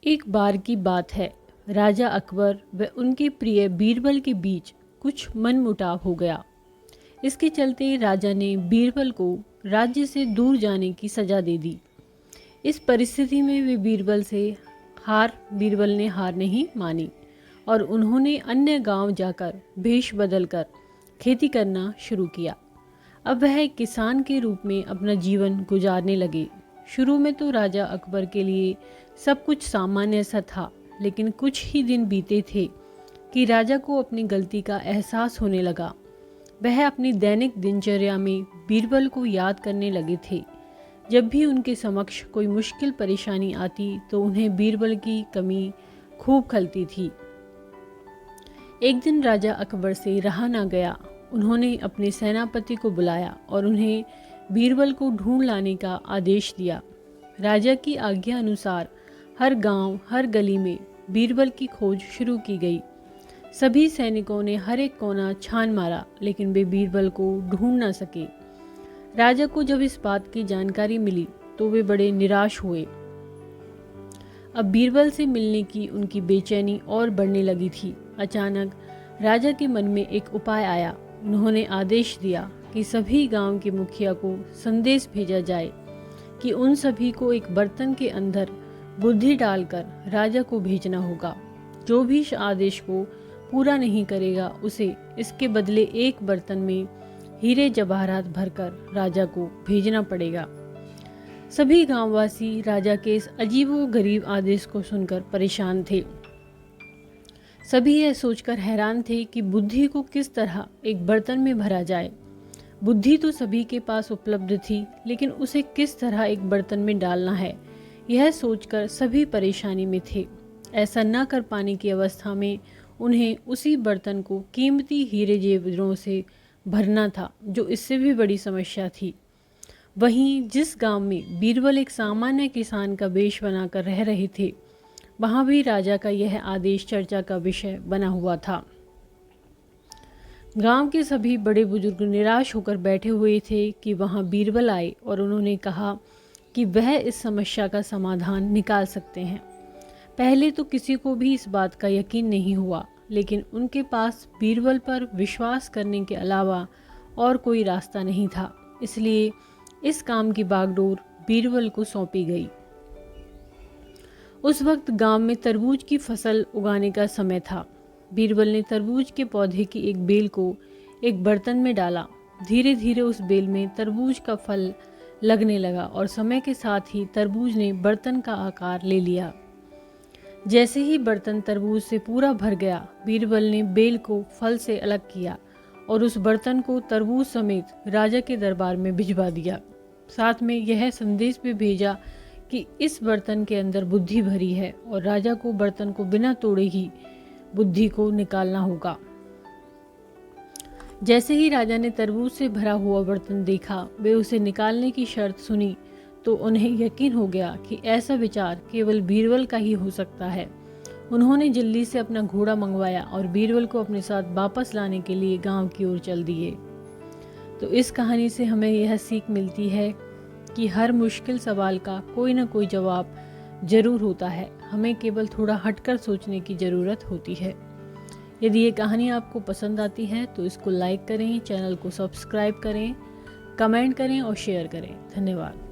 एक बार की बात है, राजा अकबर व उनके प्रिय बीरबल के बीच कुछ मनमुटाव हो गया। इसके चलते राजा ने बीरबल को राज्य से दूर जाने की सज़ा दे दी। इस परिस्थिति में वे बीरबल ने हार नहीं मानी और उन्होंने अन्य गांव जाकर भेष बदलकर खेती करना शुरू किया। अब वह एक किसान के रूप में अपना जीवन गुजारने लगे। शुरू में तो राजा अकबर के लिए सब कुछ सामान्य सा था, लेकिन कुछ ही दिन बीते थे कि राजा को अपनी गलती का एहसास होने लगा। वह अपनी दैनिक दिनचर्या में बीरबल को याद करने लगे थे। जब भी उनके समक्ष कोई मुश्किल परेशानी आती तो उन्हें बीरबल की कमी खूब खलती थी। एक दिन राजा अकबर से रहा ना गया। उन्होंने अपने सेनापति को बुलाया और उन्हें बीरबल को ढूंढ लाने का आदेश दिया। राजा की आज्ञा अनुसार हर गांव, हर गली में बीरबल की खोज शुरू की गई। सभी सैनिकों ने हर एक कोना छान मारा, लेकिन वे बीरबल को ढूंढ ना सके। राजा को जब इस बात की जानकारी मिली तो वे बड़े निराश हुए। अब बीरबल से मिलने की उनकी बेचैनी और बढ़ने लगी थी। अचानक राजा के मन में एक उपाय आया। उन्होंने आदेश दिया कि सभी गांव के मुखिया को संदेश भेजा जाए कि उन सभी को एक बर्तन के अंदर बुद्धि डालकर राजा को भेजना होगा। जो भी इस आदेश को पूरा नहीं करेगा उसे इसके बदले एक बर्तन में हीरे जवाहरात भरकर राजा को भेजना पड़ेगा। सभी गांववासी राजा के इस अजीबोगरीब आदेश को सुनकर परेशान थे। सभी यह सोचकर हैरान थे कि बुद्धि को किस तरह एक बर्तन में भरा जाए। बुद्धि तो सभी के पास उपलब्ध थी, लेकिन उसे किस तरह एक बर्तन में डालना है, यह सोचकर सभी परेशानी में थे। ऐसा न कर पाने की अवस्था में उन्हें उसी बर्तन को कीमती हीरे जेवरों से भरना था, जो इससे भी बड़ी समस्या थी। वहीं जिस गांव में बीरबल एक सामान्य किसान का वेश बनाकर रह रहे थे, वहां भी राजा का यह आदेश चर्चा का विषय बना हुआ था। गांव के सभी बड़े बुजुर्ग निराश होकर बैठे हुए थे कि वहां बीरबल आए और उन्होंने कहा कि वह इस समस्या का समाधान निकाल सकते हैं। पहले तो किसी को भी इस बात का यकीन नहीं हुआ, लेकिन उनके पास बीरबल पर विश्वास करने के अलावा और कोई रास्ता नहीं था। इसलिए इस काम की बागडोर बीरबल को सौंपी गई। उस वक्त गांव में तरबूज की फसल उगाने का समय था। बीरबल ने तरबूज के पौधे की एक बेल को एक बर्तन में डाला। धीरे धीरे उस बेल में तरबूज का फल लगने लगा और समय के साथ ही तरबूज ने बर्तन का आकार ले लिया। जैसे ही बर्तन तरबूज से पूरा भर गया, बीरबल ने बेल को फल से अलग किया और उस बर्तन को तरबूज समेत राजा के दरबार में भिजवा दिया। साथ में यह संदेश भी भेजा कि इस बर्तन के अंदर बुद्धि भरी है और राजा को बर्तन को बिना तोड़े ही बुद्धि को निकालना होगा। जैसे ही राजा ने तरबूज से भरा हुआ बर्तन देखा, वे उसे निकालने की शर्त सुनी तो उन्हें यकीन हो गया कि ऐसा विचार केवल बीरबल का ही हो सकता है। उन्होंने जल्दी से अपना घोड़ा मंगवाया और बीरबल को अपने साथ वापस लाने के लिए गांव की ओर चल दिए। तो इस कहानी से हमें यह सीख मिलती है कि हर मुश्किल सवाल का कोई ना कोई जवाब जरूर होता है। हमें केवल थोड़ा हटकर सोचने की ज़रूरत होती है। यदि ये कहानी आपको पसंद आती है तो इसको लाइक करें, चैनल को सब्सक्राइब करें, कमेंट करें और शेयर करें। धन्यवाद।